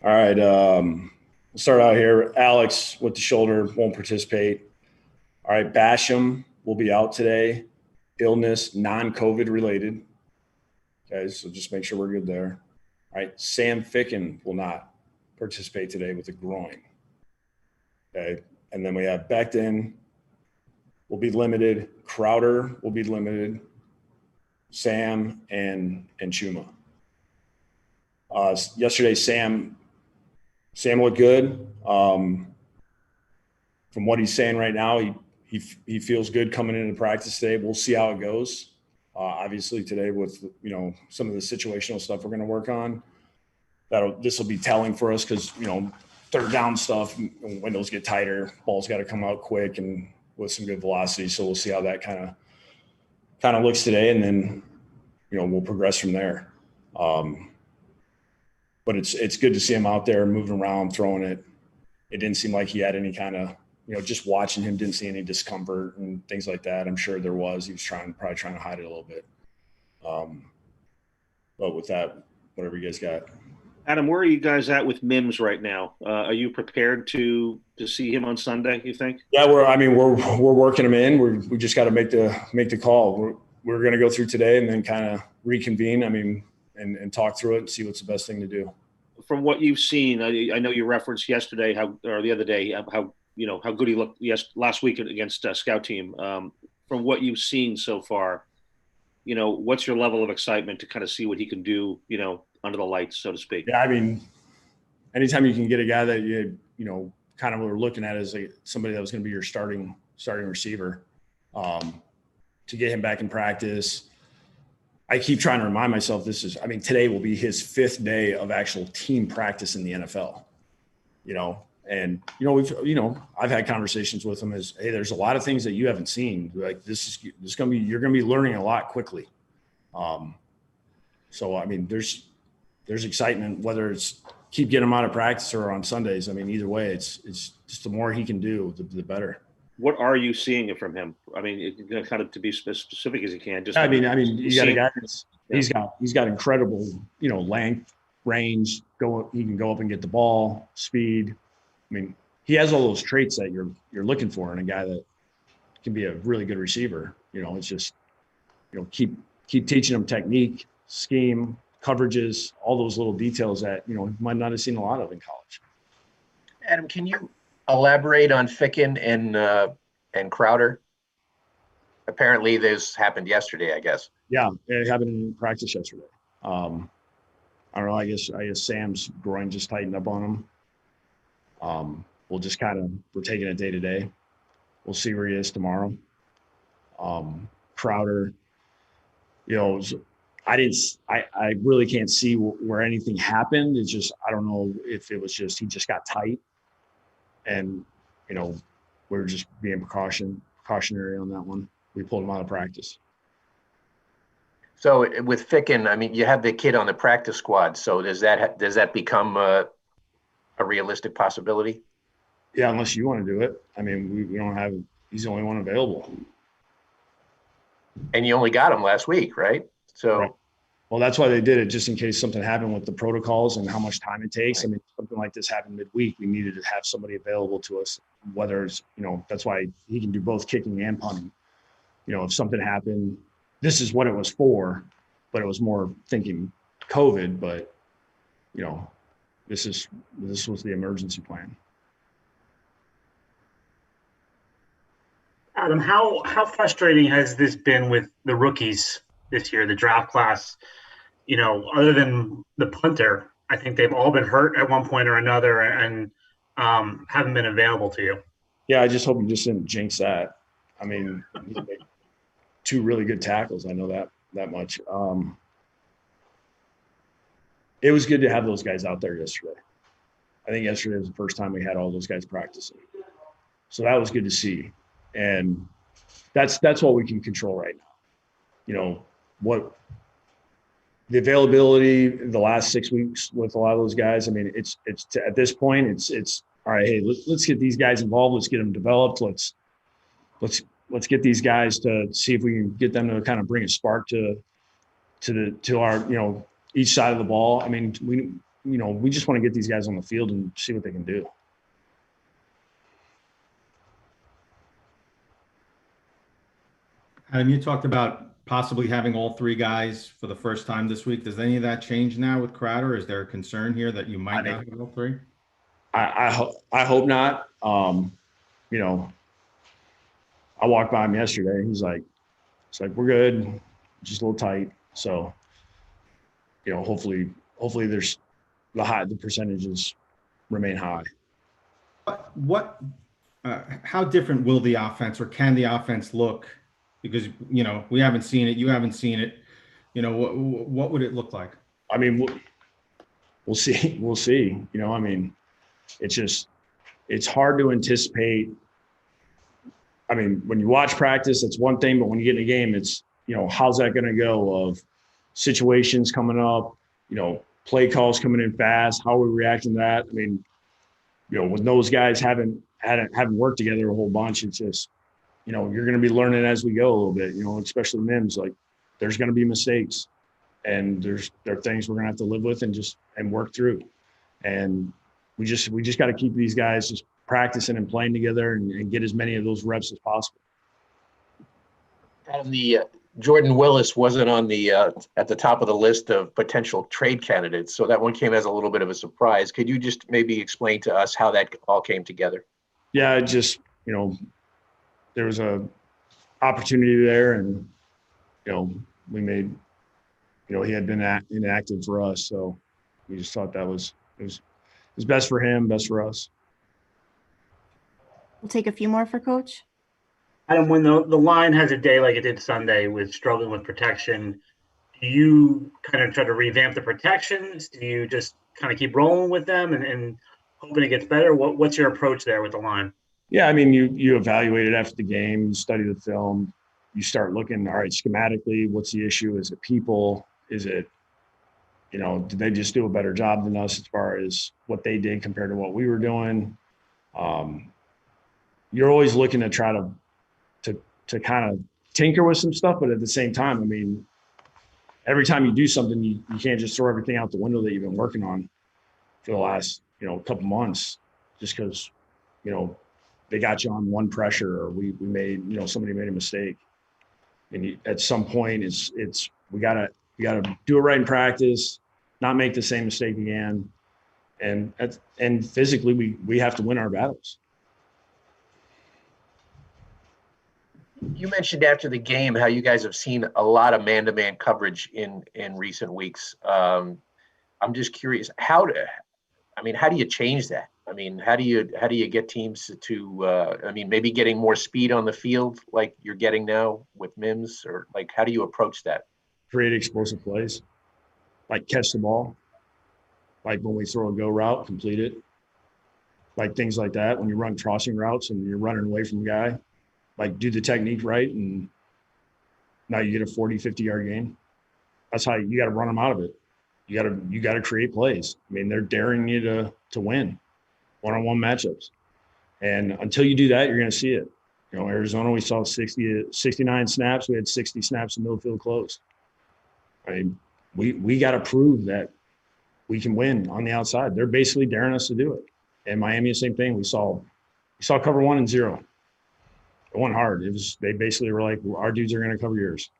All right. We'll start out here. Alex with the shoulder won't participate. All right. Basham will be out today. Illness, non-COVID related. Okay. So just make sure we're good there. All right. Sam Ficken will not participate today with a groin. Okay. And then we have Becton will be limited. Crowder will be limited. Sam and Chuma. Yesterday, Sam looked good. From what he's saying right now, he feels good coming into practice today. We'll see how it goes. Obviously, today with some of the situational stuff we're going to work on, this will be telling for us because third down stuff, windows get tighter, ball's got to come out quick and with some good velocity. So we'll see how that kind of looks today, and then we'll progress from there. But it's good to see him out there moving around, throwing it. It didn't seem like he had any kind of, just watching him, didn't see any discomfort and things like that. I'm sure there was. He was probably trying to hide it a little bit. But with that, whatever you guys got. Adam, where are you guys at with Mims right now? Are you prepared to see him on Sunday, you think? Yeah, we're working him in. We just got to make the call. We're going to go through today and then kind of reconvene. And talk through it and see what's the best thing to do. From what you've seen, I know you referenced yesterday or the other day how good he looked last week against Scout Team. From what you've seen so far, what's your level of excitement to kind of see what he can do, under the lights, so to speak? Yeah, anytime you can get a guy that you kind of were looking at as somebody that was going to be your starting receiver, to get him back in practice. I keep trying to remind myself today will be his 5th day of actual team practice in the NFL, and I've had conversations with him as, hey, there's a lot of things that you haven't seen. Like this is going to be, you're going to be learning a lot quickly. So, there's excitement, whether it's keep getting him out of practice or on Sundays. Either way, it's just the more he can do, the better. What are you seeing from him? Kind of to be specific as you can. You got a guy he's got incredible, length, range. He can go up and get the ball, speed. He has all those traits that you're looking for in a guy that can be a really good receiver. It's just, keep teaching him technique, scheme, coverages, all those little details that he might not have seen a lot of in college. Adam, can you elaborate on Ficken and Crowder? Apparently this happened yesterday, I guess. Yeah, it happened in practice yesterday. I don't know. I guess Sam's groin just tightened up on him. We'll just we're taking it day to day. We'll see where he is tomorrow. Crowder, I really can't see where anything happened. It's just, I don't know if it was just, he just got tight. And, we're just being precautionary on that one. We pulled him out of practice. So with Ficken, you have the kid on the practice squad. So does that become a realistic possibility? Yeah, unless you want to do it. We don't have. He's the only one available. And you only got him last week, right? So. Right. Well, that's why they did it, just in case something happened with the protocols and how much time it takes. Something like this happened midweek. We needed to have somebody available to us, whether it's, that's why he can do both kicking and punting. If something happened, this is what it was for, but it was more thinking COVID, but, this was the emergency plan. Adam, how frustrating has this been with the rookies this year, the draft class? Other than the punter, I think they've all been hurt at one point or another and haven't been available to you. Yeah, I just hope you just didn't jinx that. 2 really good tackles. I know that much. It was good to have those guys out there yesterday. I think yesterday was the first time we had all those guys practicing. So that was good to see. And that's what we can control right now. What the availability the last 6 weeks with a lot of those guys. It's at this point, it's all right. Hey, let's get these guys involved. Let's get them developed. Let's get these guys to see if we can get them to kind of bring a spark to our each side of the ball. We we just want to get these guys on the field and see what they can do. Adam, you talked about possibly having all three guys for the first time this week. Does any of that change now with Crowder? Is there a concern here that you might not have all three? I hope not. I walked by him yesterday. He's like, we're good, just a little tight. So, hopefully there's the percentages remain high. How different will the offense, or can the offense look? Because, we haven't seen it. You haven't seen it. What would it look like? I mean, we'll see. We'll see. It's hard to anticipate. I mean, when you watch practice, that's one thing, but when you get in a game, it's, how's that going to go, of situations coming up, play calls coming in fast, how are we reacting to that? I mean, when those guys haven't worked together a whole bunch, it's just, you're going to be learning as we go a little bit, especially Mims. Like, there's going to be mistakes, and there are things we're going to have to live with and work through. And we just got to keep these guys just practicing and playing together and get as many of those reps as possible. Adam, the Jordan Willis wasn't on the at the top of the list of potential trade candidates, so that one came as a little bit of a surprise. Could you just maybe explain to us how that all came together? Yeah, there was a opportunity there, and we made, he had been inactive for us, so we just thought it was best for him, best for us. We'll take a few more for Coach. Adam, when the line has a day like it did Sunday with struggling with protection, do you kind of try to revamp the protections? Do you just kind of keep rolling with them and hoping it gets better? What's your approach there with the line? Yeah, I mean, you evaluate it after the game, you study the film, you start looking, all right, schematically, what's the issue? Is it people? Is it, did they just do a better job than us as far as what they did compared to what we were doing? You're always looking to try to kind of tinker with some stuff, but at the same time, I mean, every time you do something, you can't just throw everything out the window that you've been working on for the last, couple months, just because, they got you on one pressure, or we made, somebody made a mistake. And at some point we gotta do it right in practice, not make the same mistake again. And physically we have to win our battles. You mentioned after the game how you guys have seen a lot of man-to-man coverage in recent weeks. I'm just curious, how do you change that? I mean, how do you get teams to maybe getting more speed on the field like you're getting now with Mims, or like, how do you approach that? Create explosive plays, like catch the ball, like when we throw a go route, complete it, like things like that. When you run crossing routes and you're running away from a guy, like, do the technique right, and now you get a 40, 50-yard gain. That's how you got to run them out of it. You got to create plays. I mean, they're daring you to win one-on-one matchups. And until you do that, you're going to see it. Arizona, we saw 69 snaps. We had 60 snaps in middle field close. I mean, we got to prove that we can win on the outside. They're basically daring us to do it. And Miami, the same thing. We saw cover 1 and 0. It went hard. They basically were like, our dudes are going to cover yours.